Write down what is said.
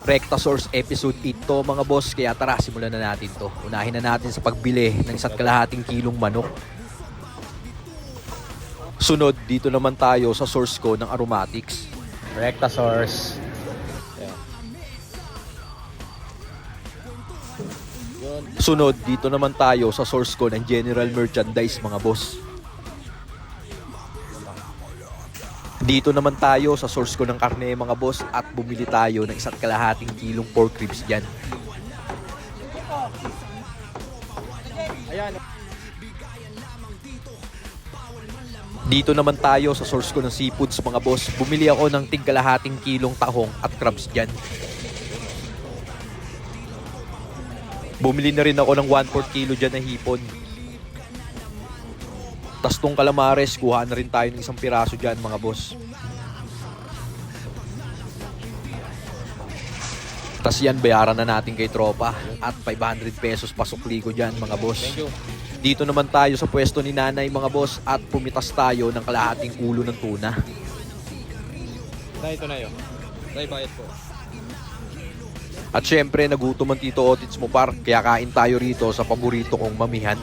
Recta Source Episode 8 to mga boss, kaya tara simulan na natin to. Unahin na natin sa pagbili ng 1.5 kilong manok. Sunod, dito naman tayo sa source ko ng aromatics. Recta Source. Sunod, dito naman tayo sa source ko ng general merchandise mga boss. Dito naman tayo sa source ko ng karne mga boss at bumili tayo ng 1.5 kilong pork ribs dyan. Dito naman tayo sa source ko ng seafoods mga boss. Bumili ako ng 1.5 kilong tahong at crabs dyan. Bumili na rin ako ng 1/4 kilo dyan na hipon. Tas tong calamares, kuha na rin tayo ng 1 piraso dyan mga boss. Tas yan, bayaran na natin kay tropa. At 500 pesos pasukli ko dyan mga boss. Thank you. Dito naman tayo sa pwesto ni nanay mga boss at pumitas tayo ng kalahating ulo ng tuna. Ito na yun. Tay, bayad po. At syempre, nagutom ang Tito Otits mo par, kaya kain tayo rito sa paborito kong mamihan.